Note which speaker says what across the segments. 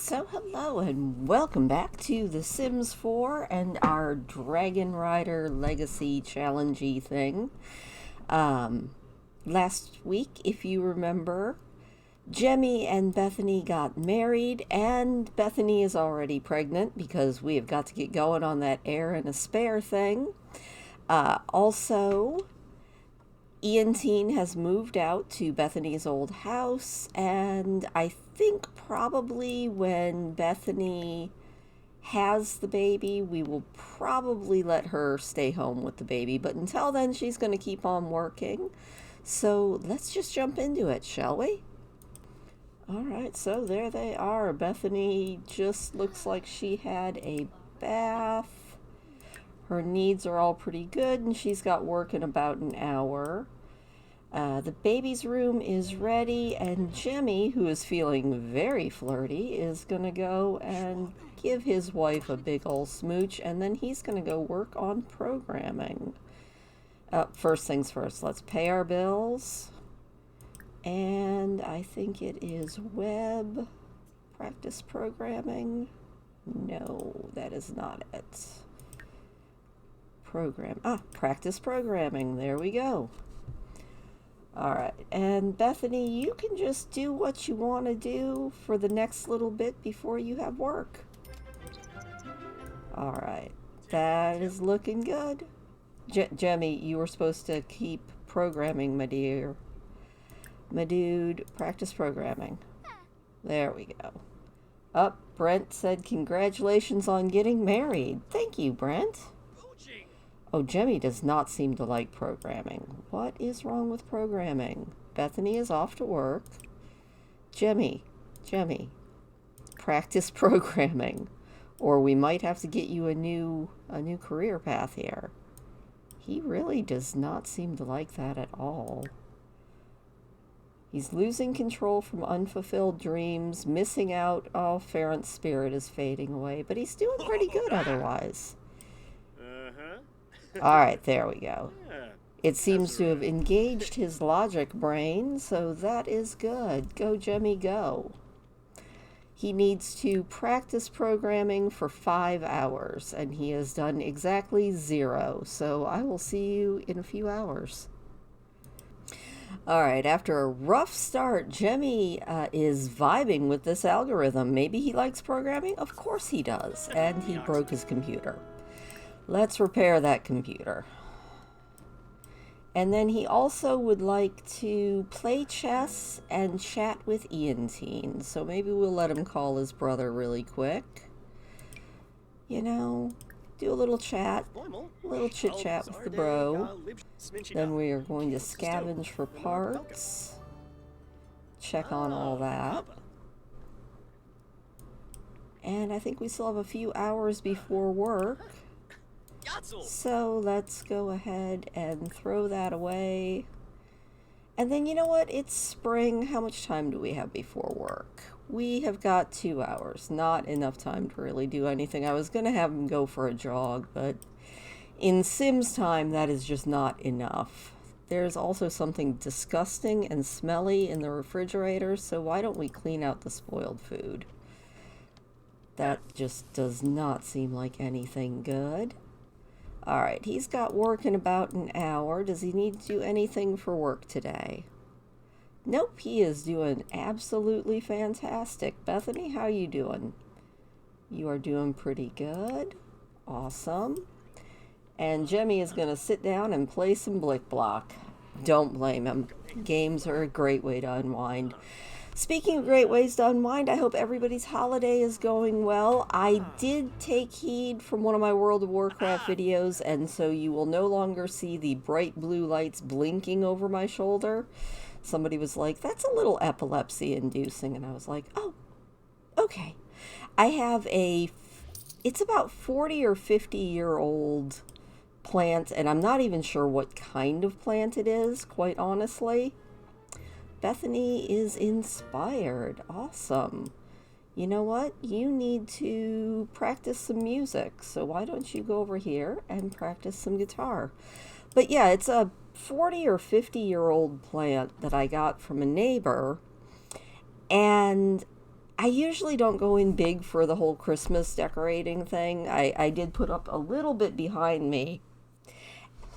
Speaker 1: So hello and welcome back to The Sims 4 and our Dragonrider Legacy Challenge-y thing. Last week, if you remember, Jemmy and Bethany got married, and Bethany is already pregnant because we have got to get going on that heir and a spare thing. Also, Ian has moved out to Bethany's old house, and I think probably when Bethany has the baby, we will probably let her stay home with the baby. But until then, she's going to keep on working. So let's just jump into it, shall we? All right, so there they are. Bethany just looks like she had a bath. Her needs are all pretty good, and she's got work in about an hour. The baby's room is ready, and Jemmy, who is feeling very flirty, is going to go and give his wife a big ol' smooch, and then he's going to go work on programming. First things first, let's pay our bills. And I think it is web practice programming. No, that is not it. Practice programming. There we go. All right, and Bethany, you can just do what you want to do for the next little bit before you have work. All right, that is looking good. Jemmy, you were supposed to keep programming, my dear. My dude, practice programming. There we go. Brent said congratulations on getting married. Thank you, Brent. Oh, Jemmy does not seem to like programming. What is wrong with programming? Bethany is off to work. Jemmy, practice programming, or we might have to get you a new career path here. He really does not seem to like that at all. He's losing control from unfulfilled dreams, missing out. Oh, Farron's spirit is fading away, but he's doing pretty good otherwise. All right, there we go. It seems to have engaged his logic brain, so that is good. Go, Jemmy, go. He needs to practice programming for 5 hours, and he has done exactly 0, so I will see you in a few hours. All right, after a rough start, Jemmy is vibing with this algorithm. Maybe he likes programming? Of course he does, and he broke his computer. Let's repair that computer. And then he also would like to play chess and chat with Ian. So maybe we'll let him call his brother really quick. You know, do a little chat, a little chit chat with the bro. Then we are going to scavenge for parts. Check on all that. And I think we still have a few hours before work. So let's go ahead and throw that away. And then you know what? It's spring. How much time do we have before work? We have got 2 hours. Not enough time to really do anything. I was going to have him go for a jog, but in Sims time, that is just not enough. There's also something disgusting and smelly in the refrigerator, so why don't we clean out the spoiled food? That just does not seem like anything good. All right, he's got work in about an hour. Does he need to do anything for work today? Nope, he is doing absolutely fantastic. Bethany, how you doing? You are doing pretty good. Awesome. And Jemmy is going to sit down and play some Blick Block. Don't blame him. Games are a great way to unwind. Speaking of great ways to unwind, I hope everybody's holiday is going well. I did take heed from one of my World of Warcraft videos, and so you will no longer see the bright blue lights blinking over my shoulder. Somebody was like, that's a little epilepsy-inducing, and I was like, oh, okay. I have it's about 40 or 50-year-old plant, and I'm not even sure what kind of plant it is, quite honestly. Bethany is inspired. Awesome. You know what? You need to practice some music. So why don't you go over here and practice some guitar? But yeah, it's a 40 or 50-year-old plant that I got from a neighbor. And I usually don't go in big for the whole Christmas decorating thing. I did put up a little bit behind me.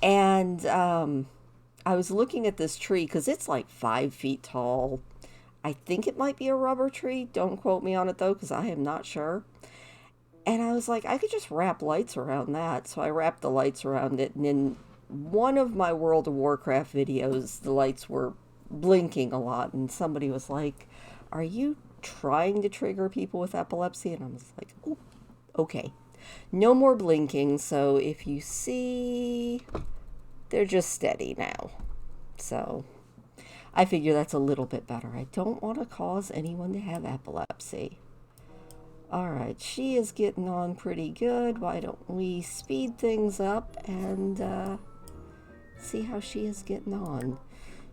Speaker 1: And I was looking at this tree because it's like 5 feet tall. I think it might be a rubber tree. Don't quote me on it though, because I am not sure. And I was like, I could just wrap lights around that. So I wrapped the lights around it. And in one of my World of Warcraft videos, the lights were blinking a lot. And somebody was like, are you trying to trigger people with epilepsy? And I was like, oh, okay. No more blinking. So if you see, they're just steady now. So I figure that's a little bit better. I don't want to cause anyone to have epilepsy. All right, she is getting on pretty good. Why don't we speed things up and see how she is getting on?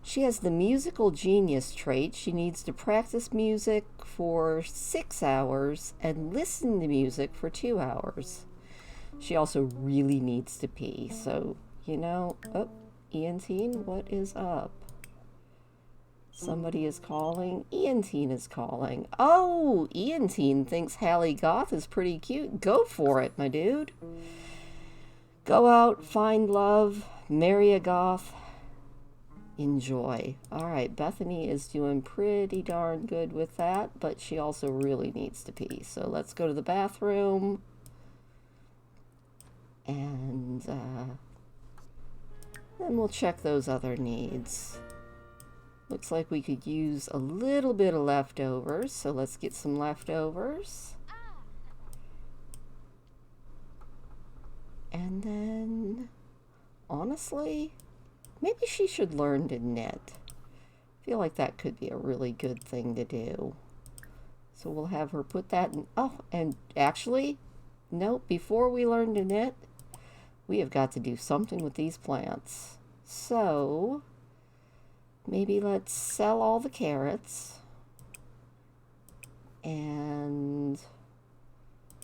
Speaker 1: She has the musical genius trait. She needs to practice music for 6 hours and listen to music for 2 hours. She also really needs to pee. So, you know, oh, Iantine, what is up? Somebody is calling. Iantine is calling. Oh, Iantine thinks Hallie Goth is pretty cute. Go for it, my dude. Go out, find love, marry a goth, enjoy. All right, Bethany is doing pretty darn good with that, but she also really needs to pee. So let's go to the bathroom. And then we'll check those other needs. Looks like we could use a little bit of leftovers, so let's get some leftovers. And then, honestly, maybe she should learn to knit. I feel like that could be a really good thing to do. So we'll have her put that in. Oh, and actually, no, before we learn to knit, we have got to do something with these plants. So maybe let's sell all the carrots and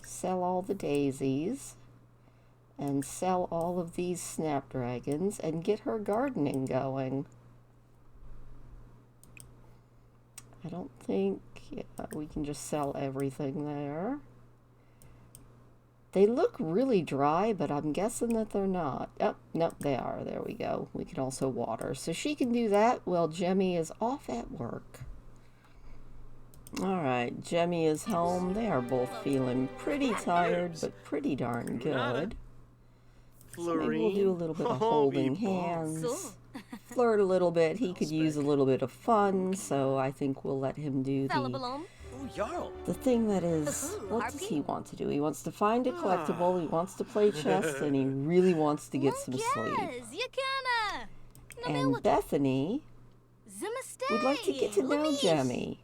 Speaker 1: sell all the daisies and sell all of these snapdragons and get her gardening going. I don't think we can just sell everything there. They look really dry, but I'm guessing that they're not. Oh, no, they are. There we go. We can also water. So she can do that while Jemmy is off at work. All right, Jemmy is home. They are both feeling pretty tired, but pretty darn good. So maybe we'll do a little bit of holding hands. Flirt a little bit. He could use a little bit of fun, so I think we'll let him do the thing that is, what does he want to do? He wants to find a collectible, he wants to play chess, and he really wants to get some sleep. And Bethany would like to get to know Jemmy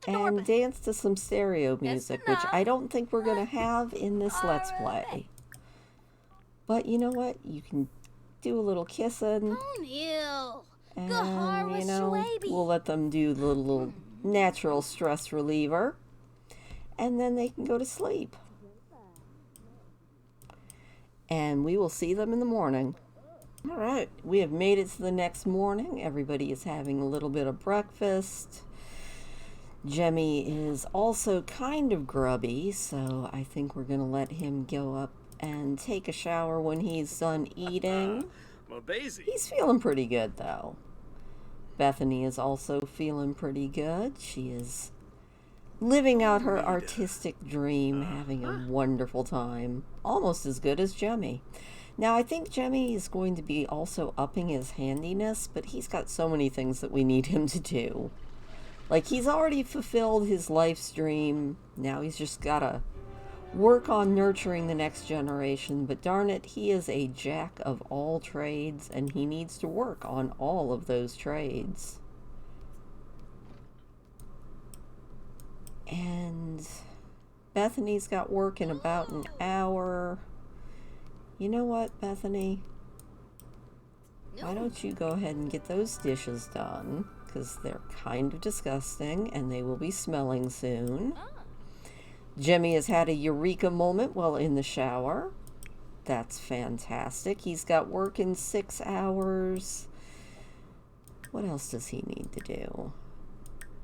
Speaker 1: and dance to some stereo music, which I don't think we're going to have in this Let's Play. But you know what? You can do a little kissing. And, you know, we'll let them do the little natural stress reliever. And then they can go to sleep. And we will see them in the morning. All right, we have made it to the next morning. Everybody is having a little bit of breakfast. Jemmy is also kind of grubby, so I think we're going to let him go up and take a shower when he's done eating. He's feeling pretty good, though. Bethany is also feeling pretty good. She is living out her artistic dream, having a wonderful time. Almost as good as Jemmy. Now, I think Jemmy is going to be also upping his handiness, but he's got so many things that we need him to do. Like, he's already fulfilled his life's dream. Now he's just got to work on nurturing the next generation. But darn it, he is a jack of all trades, and he needs to work on all of those trades. And Bethany's got work in about an hour. You know what, Bethany? Why don't you go ahead and get those dishes done? Because they're kind of disgusting and they will be smelling soon. Jemmy has had a eureka moment while in the shower. That's fantastic. He's got work in 6 hours. What else does he need to do?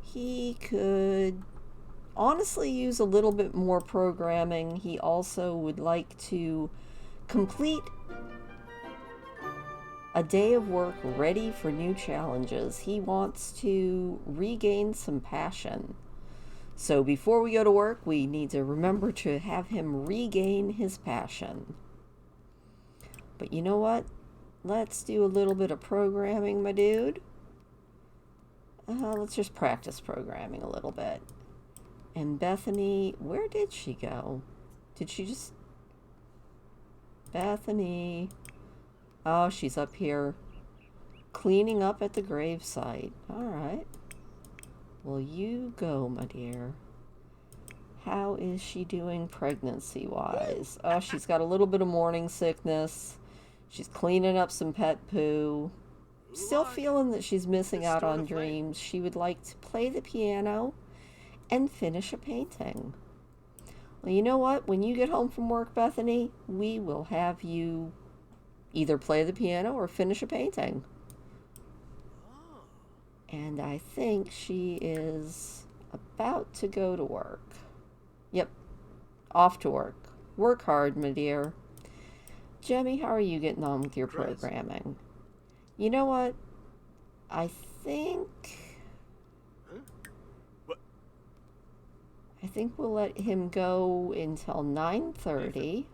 Speaker 1: He could honestly use a little bit more programming. He also would like to complete a day of work ready for new challenges. He wants to regain some passion. So before we go to work, we need to remember to have him regain his passion. But you know what? Let's do a little bit of programming, my dude. Let's just practice programming a little bit. And Bethany, where did she go? Did she just... Bethany. Oh, she's up here cleaning up at the gravesite. All right. Well, you go, my dear. How is she doing pregnancy-wise? Oh, she's got a little bit of morning sickness. She's cleaning up some pet poo. Still feeling that she's missing out on dreams. She would like to play the piano and finish a painting. Well, you know what? When you get home from work, Bethany, we will have you either play the piano or finish a painting. And I think she is about to go to work. Yep, off to work. Work hard, my dear. Jemmy, how are you getting on with your programming? You know what? I think we'll let him go until 9:30.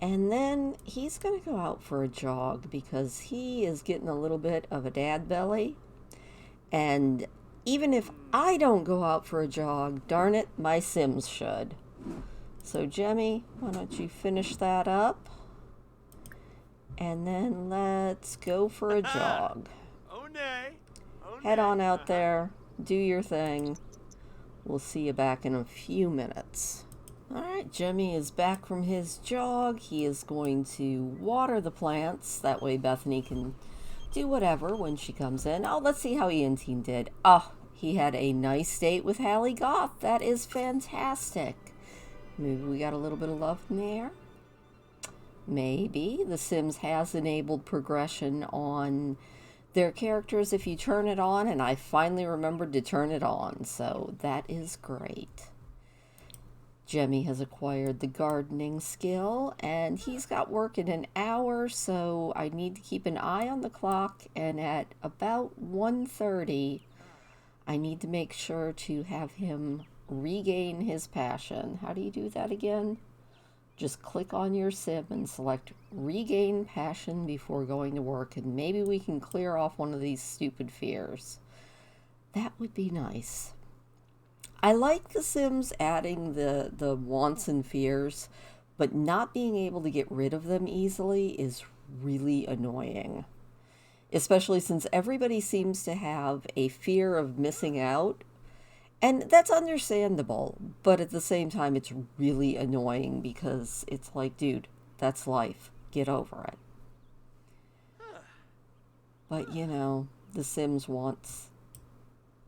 Speaker 1: And then he's going to go out for a jog because he is getting a little bit of a dad belly. And even if I don't go out for a jog, darn it, my Sims should. So, Jemmy, why don't you finish that up? And then let's go for a jog. Head on out there, do your thing. We'll see you back in a few minutes. Alright, Jemmy is back from his jog. He is going to water the plants. That way Bethany can do whatever when she comes in. Oh, let's see how Ian Teen did. Oh, he had a nice date with Hallie Goth. That is fantastic. Maybe we got a little bit of love in the air? Maybe. The Sims has enabled progression on their characters if you turn it on, and I finally remembered to turn it on, so that is great. Jemmy has acquired the gardening skill, and he's got work in an hour, so I need to keep an eye on the clock, and at about 1:30, I need to make sure to have him regain his passion. How do you do that again? Just click on your sim and select regain passion before going to work, and maybe we can clear off one of these stupid fears. That would be nice. I like the Sims adding the wants and fears, but not being able to get rid of them easily is really annoying. Especially since everybody seems to have a fear of missing out. And that's understandable, but at the same time it's really annoying because it's like, dude, that's life. Get over it. But you know, the Sims wants...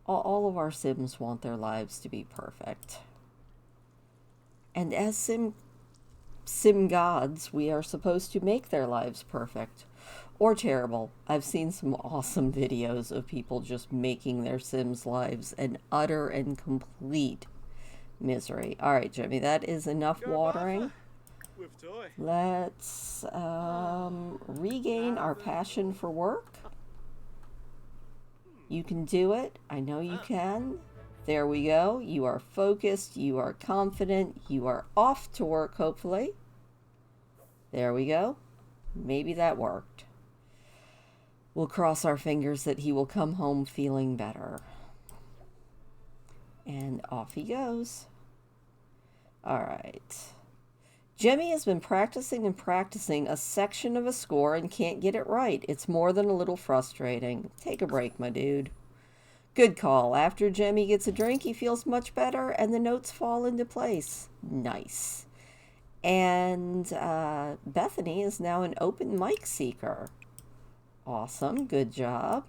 Speaker 1: all of our Sims want their lives to be perfect. And as Sim gods, we are supposed to make their lives perfect. Or terrible. I've seen some awesome videos of people just making their Sims' lives an utter and complete misery. Alright, Jimmy, that is enough watering. Let's regain our passion for work. You can do it. I know you can. There we go. You are focused. You are confident. You are off to work, hopefully. There we go. Maybe that worked. We'll cross our fingers that he will come home feeling better. And off he goes. All right. Jemmy has been practicing and practicing a section of a score and can't get it right. It's more than a little frustrating. Take a break, my dude. Good call. After Jemmy gets a drink, he feels much better and the notes fall into place. Nice. And Bethany is now an open mic seeker. Awesome. Good job.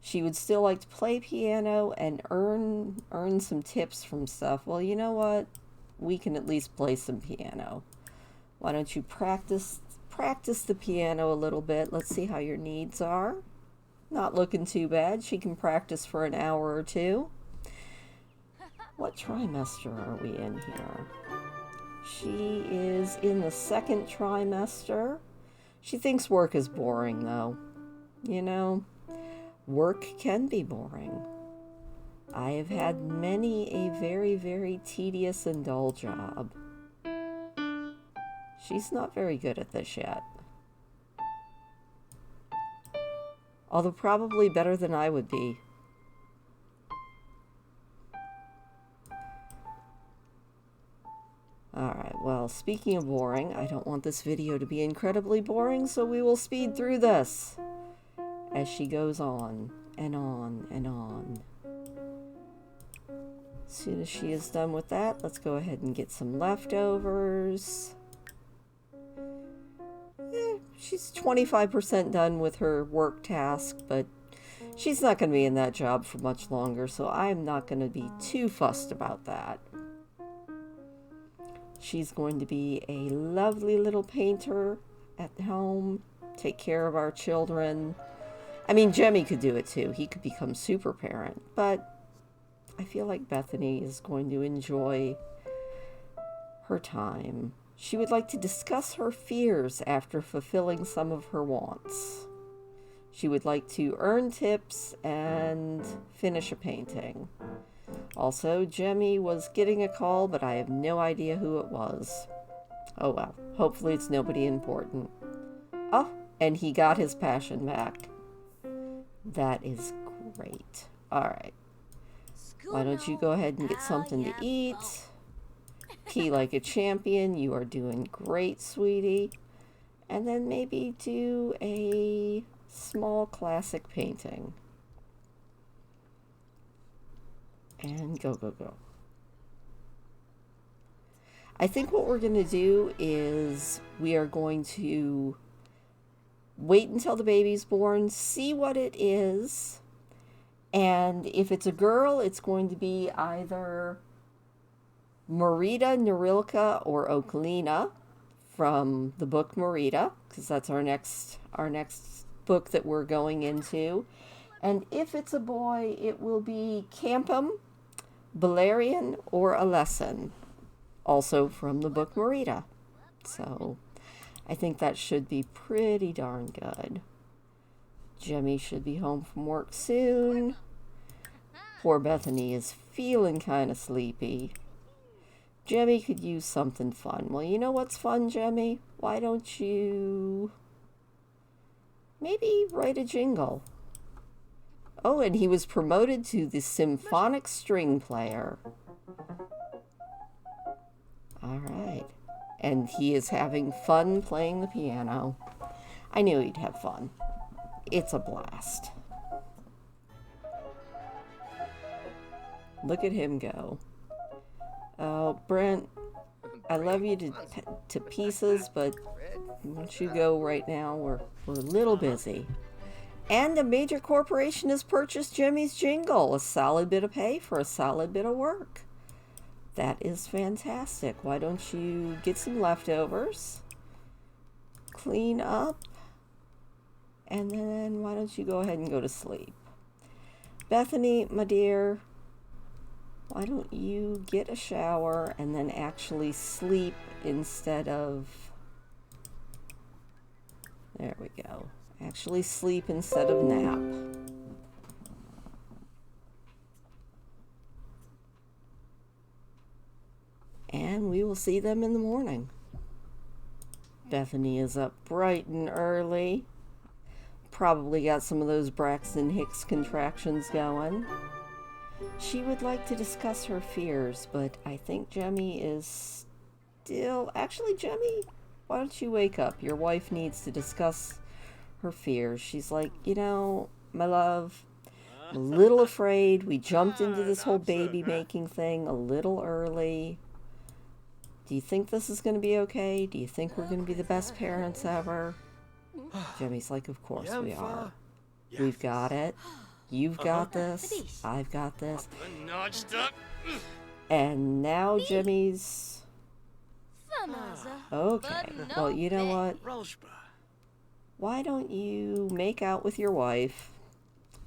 Speaker 1: She would still like to play piano and earn some tips from stuff. Well, you know what? We can at least play some piano. Why don't you practice the piano a little bit? Let's see how your needs are. Not looking too bad. She can practice for an hour or two. What trimester are we in here? She is in the second trimester. She thinks work is boring, though. You know, work can be boring. I have had many a very, very tedious and dull job. She's not very good at this yet. Although probably better than I would be. Alright, well, speaking of boring, I don't want this video to be incredibly boring, so we will speed through this as she goes on and on and on. As soon as she is done with that, let's go ahead and get some leftovers. She's 25% done with her work task, but she's not going to be in that job for much longer, so I'm not going to be too fussed about that. She's going to be a lovely little painter at home, take care of our children. I mean, Jemmy could do it too. He could become super parent, but I feel like Bethany is going to enjoy her time. She would like to discuss her fears after fulfilling some of her wants. She would like to earn tips and finish a painting. Also, Jemmy was getting a call, but I have no idea who it was. Oh well, hopefully it's nobody important. Oh, and he got his passion back. That is great. Alright. Why don't you go ahead and get something to eat? Pee like a champion. You are doing great, sweetie. And then maybe do a small classic painting. And go, go, go. I think what we're going to do is we are going to wait until the baby's born, see what it is, and if it's a girl, it's going to be either Marita, Narilka, or Oklina from the book Marita, because that's our next book that we're going into. And if it's a boy, it will be Campum, Balerion, or Alessan, also from the book Marita. So I think that should be pretty darn good. Jemmy should be home from work soon. Poor Bethany is feeling kind of sleepy. Jemmy could use something fun. Well, you know what's fun, Jemmy? Why don't you maybe write a jingle? Oh, and he was promoted to the symphonic string player. All right. And he is having fun playing the piano. I knew he'd have fun. It's a blast. Look at him go. Oh, Brent, I love you to pieces, but why don't you go right now? We're a little busy. And a major corporation has purchased Jemmy's jingle, a solid bit of pay for a solid bit of work. That is fantastic. Why don't you get some leftovers, clean up, and then why don't you go ahead and go to sleep? Bethany, my dear, why don't you get a shower and then actually sleep instead of... There we go. Actually sleep instead of nap. And we will see them in the morning. Bethany is up bright and early. Probably got some of those Braxton Hicks contractions going. She would like to discuss her fears, but I think Jemmy is still... Actually, Jemmy, why don't you wake up? Your wife needs to discuss her fears. She's like, you know, my love, I'm a little afraid. We jumped into this whole baby making thing a little early. Do you think this is going to be okay? Do you think we're going to be the best parents ever? Jemmy's like, of course we are. We've got it. You've got this. I've got this. And now Jemmy's... Okay. Well, you know what? Why don't you make out with your wife,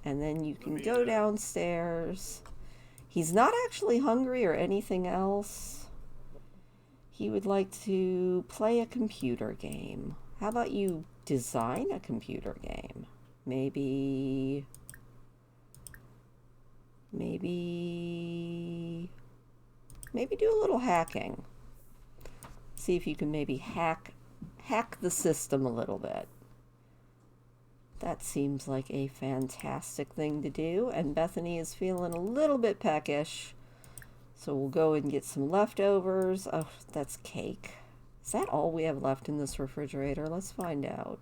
Speaker 1: and then you can go downstairs. He's not actually hungry or anything else. He would like to play a computer game. How about you design a computer game? Maybe do a little hacking. See if you can maybe hack the system a little bit. That seems like a fantastic thing to do, and Bethany is feeling a little bit peckish. So we'll go and get some leftovers. Oh, that's cake. Is that all we have left in this refrigerator? Let's find out.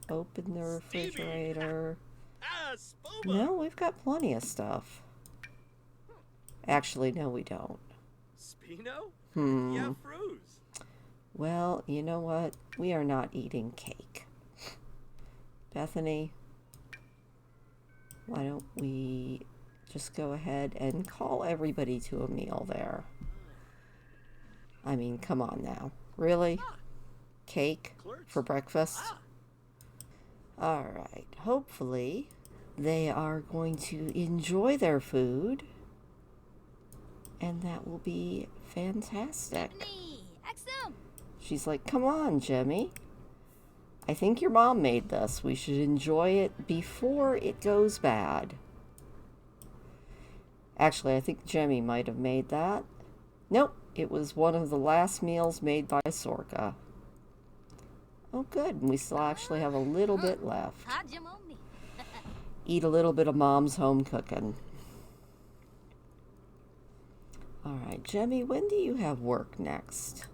Speaker 1: Open the refrigerator. No, we've got plenty of stuff. Actually, no, we don't. Well, you know what? We are not eating cake. Bethany, why don't we just go ahead and call everybody to a meal there? I mean, come on now. Really? Cake for breakfast? Alright, hopefully they are going to enjoy their food, and that will be fantastic. She's like, come on, Jemmy. I think your mom made this. We should enjoy it before it goes bad. Actually, I think Jemmy might have made that. Nope, it was one of the last meals made by Sorka. Oh, good. And we still actually have a little bit left. Eat a little bit of Mom's home cooking. Alright, Jemmy, when do you have work next?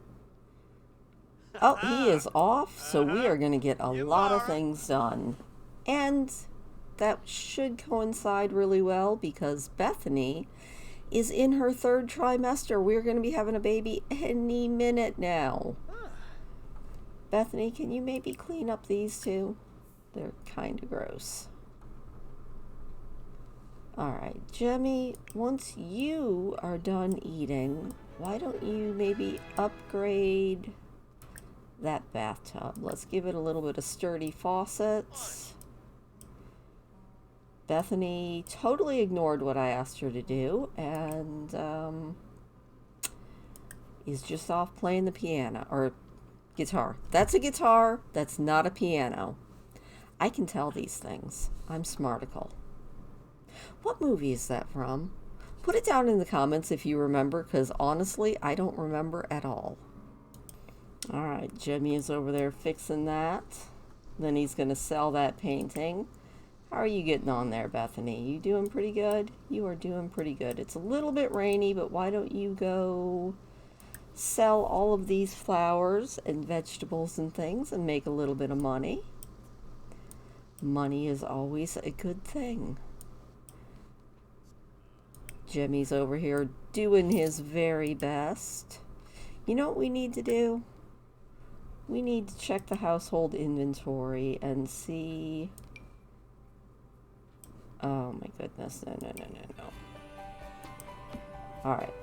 Speaker 1: Oh, he is off, so we are going to get a lot of things done. And that should coincide really well because Bethany is in her 3rd trimester. We're going to be having a baby any minute now. Bethany, can you maybe clean up these two? They're kind of gross. Alright, Jemmy, once you are done eating, why don't you maybe upgrade that bathtub? Let's give it a little bit of sturdy faucets. Bethany totally ignored what I asked her to do and is just off playing the piano or guitar. That's a guitar. That's not a piano. I can tell these things. I'm smarticle. What movie is that from? Put it down in the comments if you remember, because honestly, I don't remember at all. Alright, Jimmy is over there fixing that. Then he's going to sell that painting. How are you getting on there, Bethany? You doing pretty good? You are doing pretty good. It's a little bit rainy, but why don't you go sell all of these flowers and vegetables and things and make a little bit of money? Money is always a good thing. Jimmy's over here doing his very best. You know what we need to do? We need to check the household inventory and see... Oh my goodness, no. Alright.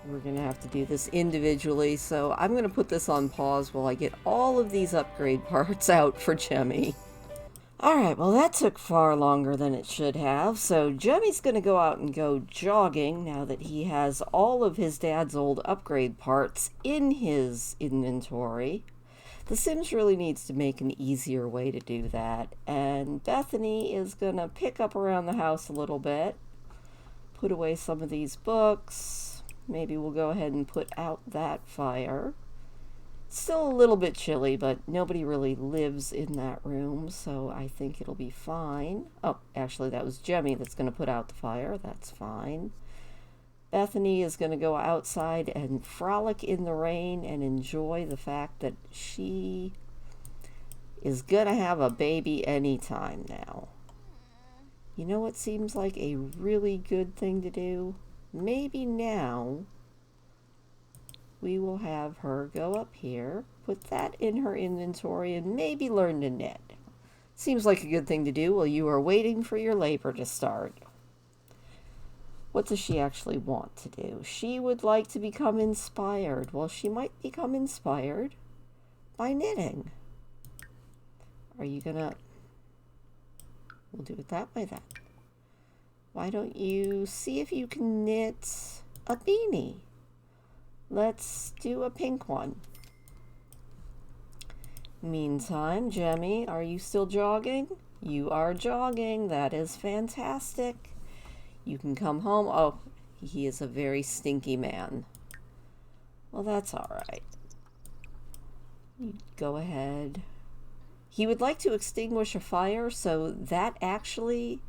Speaker 1: We're going to have to do this individually, so I'm going to put this on pause while I get all of these upgrade parts out for Jemmy. Alright, well that took far longer than it should have, so Jemmy's going to go out and go jogging now that he has all of his dad's old upgrade parts in his inventory. The Sims really needs to make an easier way to do that, and Bethany is going to pick up around the house a little bit, put away some of these books. Maybe we'll go ahead and put out that fire. Still a little bit chilly, but nobody really lives in that room, so I think it'll be fine. Oh, actually, that was Jemmy that's going to put out the fire. That's fine. Bethany is going to go outside and frolic in the rain and enjoy the fact that she is going to have a baby anytime now. You know what seems like a really good thing to do? Maybe now we will have her go up here, put that in her inventory, and maybe learn to knit. Seems like a good thing to do while you are waiting for your labor to start. What does she actually want to do? She would like to become inspired. Well, she might become inspired by knitting. Are you gonna... We'll do it that way then. Why don't you see if you can knit a beanie? Let's do a pink one. Meantime, Jemmy, are you still jogging? You are jogging. That is fantastic. You can come home. Oh, he is a very stinky man. Well, that's all right. You go ahead. He would like to extinguish a fire, so that actually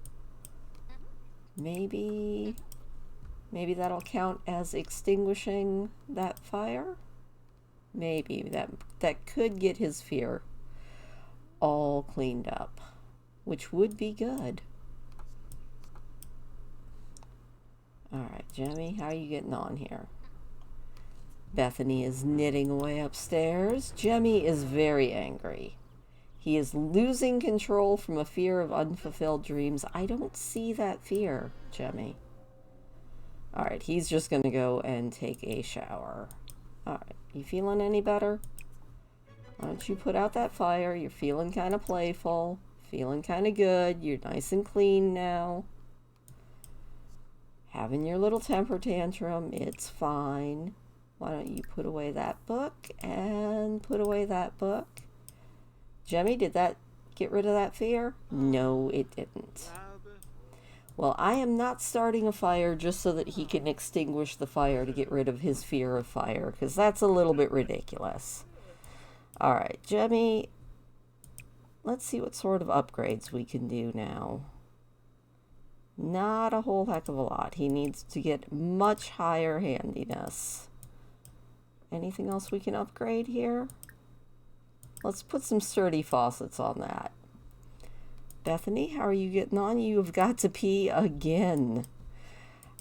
Speaker 1: maybe that'll count as extinguishing that fire. Maybe that could get his fear all cleaned up, which would be good. All right, Jemmy, how are you getting on here? Bethany is knitting away upstairs. Jemmy is very angry. He is losing control from a fear of unfulfilled dreams. I don't see that fear, Jemmy. All right, he's just going to go and take a shower. All right, you feeling any better? Why don't you put out that fire? You're feeling kind of playful, feeling kind of good. You're nice and clean now. Having your little temper tantrum, it's fine. Why don't you put away that book and put away that book? Jemmy, did that get rid of that fear? No, it didn't. Well, I am not starting a fire just so that he can extinguish the fire to get rid of his fear of fire, because that's a little bit ridiculous. All right, Jemmy, let's see what sort of upgrades we can do now. Not a whole heck of a lot. He needs to get much higher handiness. Anything else we can upgrade here? Let's put some sturdy faucets on that. Bethany, how are you getting on? You have got to pee again.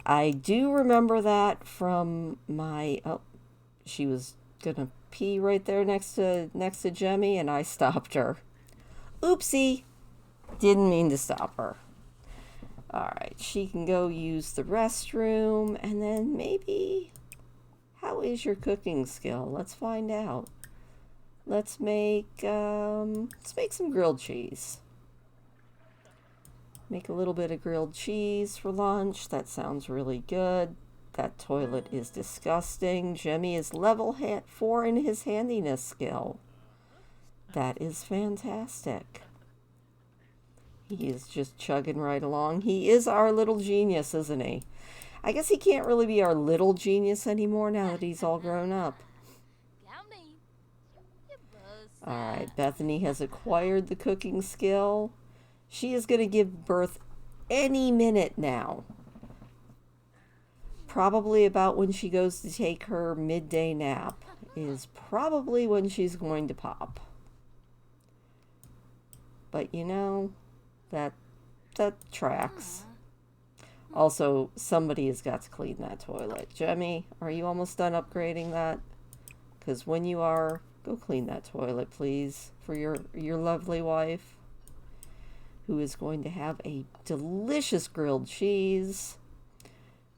Speaker 1: I do remember that from my... Oh, she was gonna pee right there next to Jemmy, and I stopped her. Oopsie! Didn't mean to stop her. Alright, she can go use the restroom, and then maybe... How is your cooking skill? Let's find out. Let's make some grilled cheese. Make a little bit of grilled cheese for lunch. That sounds really good. That toilet is disgusting. Jemmy is level 4 in his handiness skill. That is fantastic. He is just chugging right along. He is our little genius, isn't he? I guess he can't really be our little genius anymore now that he's all grown up. Alright, Bethany has acquired the cooking skill. She is going to give birth any minute now. Probably about when she goes to take her midday nap is probably when she's going to pop. But you know, that tracks. Also, somebody has got to clean that toilet. Jemmy, are you almost done upgrading that? Because when you are, go clean that toilet, please, for your lovely wife, who is going to have a delicious grilled cheese.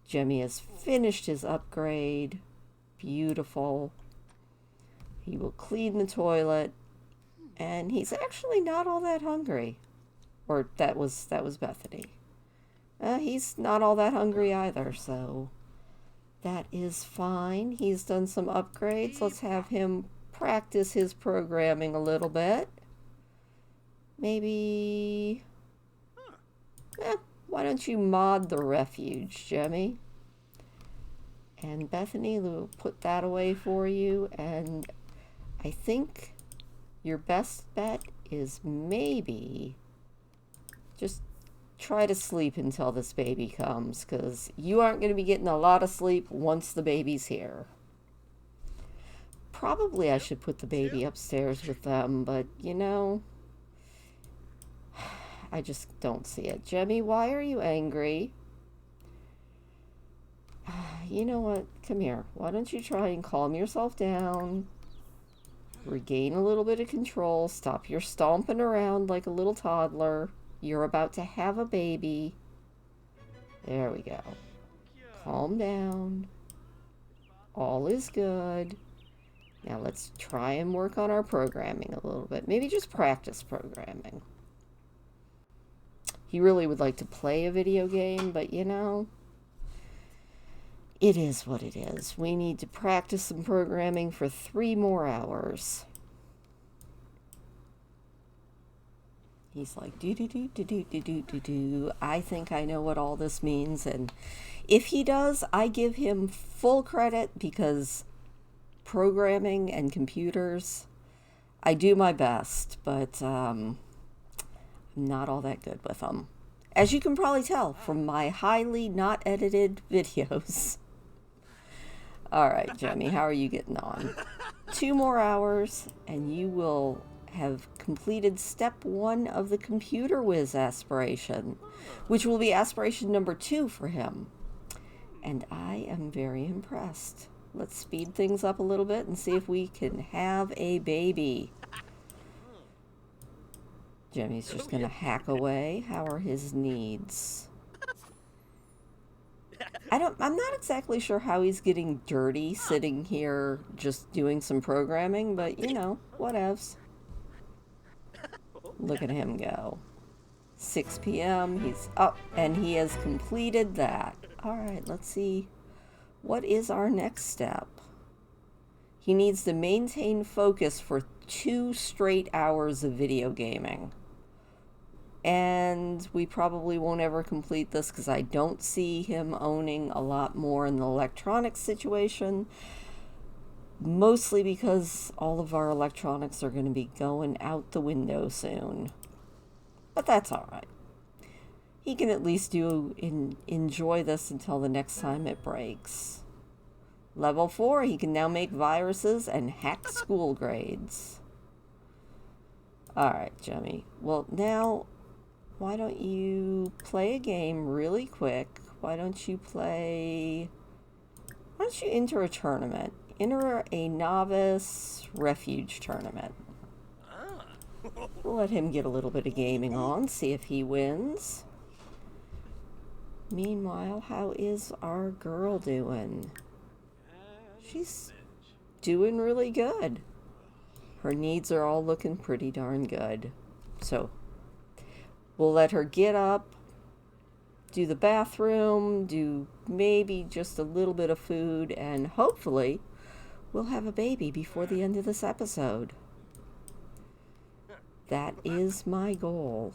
Speaker 1: Jemmy has finished his upgrade. Beautiful. He will clean the toilet, and he's actually not all that hungry. Or that was Bethany. He's not all that hungry either, so that is fine. He's done some upgrades. Let's have him practice his programming a little bit. Maybe... why don't you mod the refuge, Jemmy? And Bethany will put that away for you. And I think your best bet is maybe just try to sleep until this baby comes, because you aren't going to be getting a lot of sleep once the baby's here. Probably I should put the baby upstairs with them, but you know, I just don't see it. Jemmy, why are you angry? You know what? Come here. Why don't you try and calm yourself down? Regain a little bit of control. Stop your stomping around like a little toddler. You're about to have a baby. There we go. Calm down. All is good. Now let's try and work on our programming a little bit. Maybe just practice programming. He really would like to play a video game, but you know, it is what it is. We need to practice some programming for 3 more hours. He's like, do. I think I know what all this means, and if he does, I give him full credit, because programming and computers, I do my best, but I'm not all that good with them. As you can probably tell from my highly not edited videos. Alright, Jemmy, how are you getting on? 2 more hours, and you will have completed step 1 of the computer whiz aspiration, which will be aspiration number 2 for him. And I am very impressed. Let's speed things up a little bit and see if we can have a baby. Jemmy's just gonna hack away. How are his needs? I'm not exactly sure how he's getting dirty sitting here just doing some programming, but you know, whatevs. Look at him go. 6 p.m. He's up and he has completed that. Alright, let's see. What is our next step? He needs to maintain focus for 2 straight hours of video gaming. And we probably won't ever complete this because I don't see him owning a lot more in the electronics situation. Mostly because all of our electronics are going to be going out the window soon. But that's alright. He can at least enjoy this until the next time it breaks. Level 4, he can now make viruses and hack school grades. Alright, Jemmy. Well, now, why don't you play a game really quick? Why don't you enter a tournament? Enter a novice refuge tournament. We'll let him get a little bit of gaming on, see if he wins. Meanwhile, how is our girl doing? She's doing really good. Her needs are all looking pretty darn good. So, we'll let her get up, do the bathroom, do maybe just a little bit of food, and hopefully we'll have a baby before the end of this episode. That is my goal.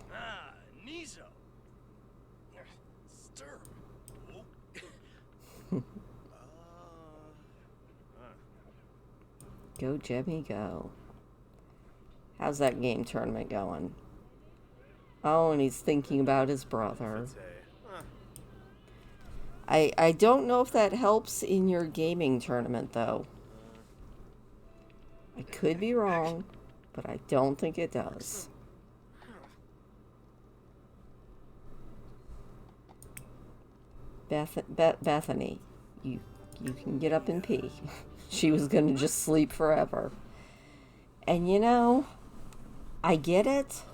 Speaker 1: Go, Jemmy, go. How's that game tournament going? Oh, and he's thinking about his brother. I don't know if that helps in your gaming tournament, though. I could be wrong, but I don't think it does. Bethany, you can get up and pee. She was going to just sleep forever. And you know, I get it,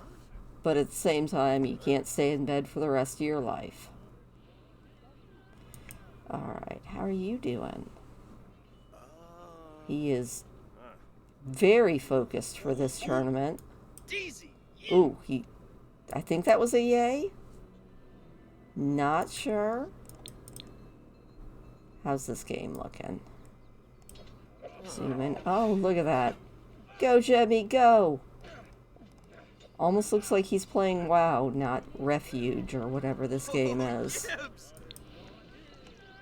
Speaker 1: but at the same time, you can't stay in bed for the rest of your life. Alright, how are you doing? He is very focused for this tournament. Ooh, I think that was a yay. Not sure. How's this game looking? Zoom in. Oh, look at that. Go, Jemmy, go! Almost looks like he's playing WoW, not Refuge or whatever this game is.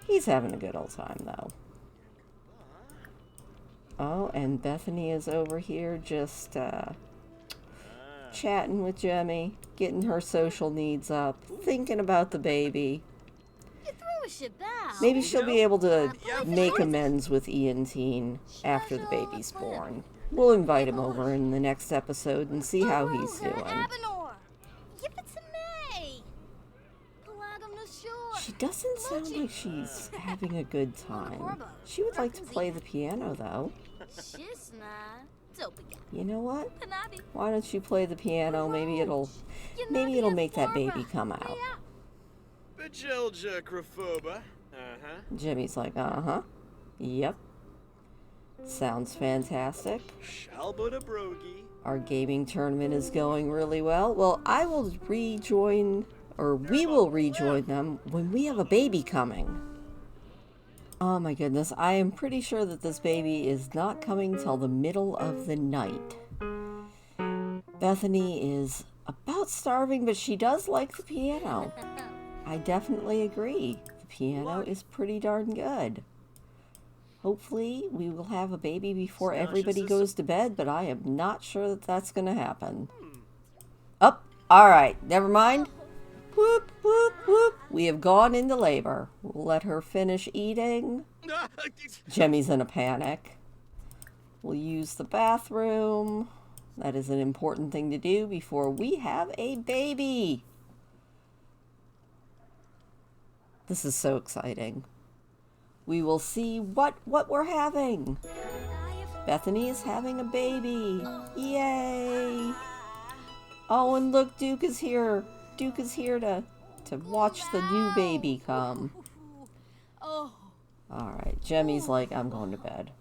Speaker 1: He's having a good old time, though. Oh, and Bethany is over here just chatting with Jemmy, getting her social needs up, thinking about the baby. Maybe she'll be able to make amends with Ian Teen after the baby's born. We'll invite him over in the next episode and see how he's doing. She doesn't sound like she's having a good time. She would like to play the piano, though. You know what? Why don't you play the piano? Maybe it'll make that baby come out. Jimmy's like, uh-huh. Yep. Sounds fantastic. Our gaming tournament is going really well. Well, I will rejoin or we will rejoin them when we have a baby coming. Oh my goodness, I am pretty sure that this baby is not coming till the middle of the night. Bethany is about starving, but she does like the piano. I definitely agree. The piano is pretty darn good. Hopefully, we will have a baby before everybody goes to bed, but I am not sure that that's going to happen. Oh, all right, never mind. Whoop, whoop, whoop. We have gone into labor. We'll let her finish eating. Jemmy's in a panic. We'll use the bathroom. That is an important thing to do before we have a baby. This is so exciting. We will see what we're having. Bethany is having a baby. Yay! Oh, and look, Duke is here. Duke is here to watch the new baby come. Alright, Jemmy's like, I'm going to bed.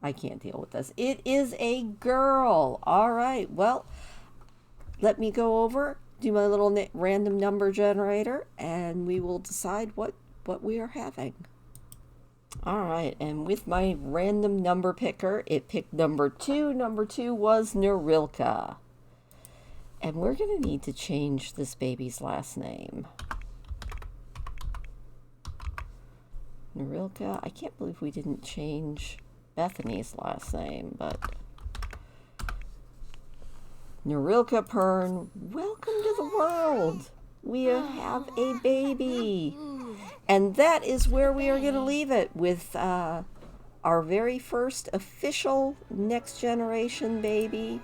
Speaker 1: I can't deal with this. It is a girl. Alright, well, let me go over, do my little random number generator, and we will decide what we are having. Alright, and with my random number picker, it picked number 2. Number 2 was Nerilka. And we're going to need to change this baby's last name. Nerilka, I can't believe we didn't change Bethany's last name, but... Nerilka Pern, welcome to the world! We have a baby! And that is where we are going to leave it, with our very first official next generation baby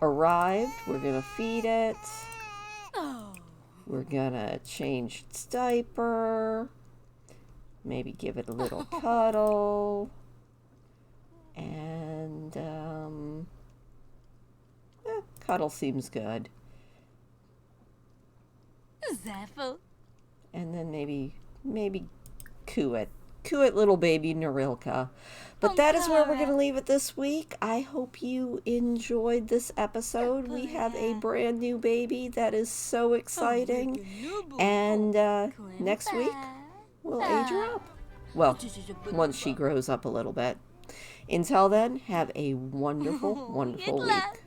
Speaker 1: arrived. We're going to feed it. We're going to change its diaper. Maybe give it a little cuddle. And, cuddle seems good. And then maybe coo it. Coo it, little baby Nerilka. But that is where we're going to leave it this week. I hope you enjoyed this episode. We have a brand new baby. That is so exciting. And next week, we'll age her up. Well, once she grows up a little bit. Until then, have a wonderful, wonderful week.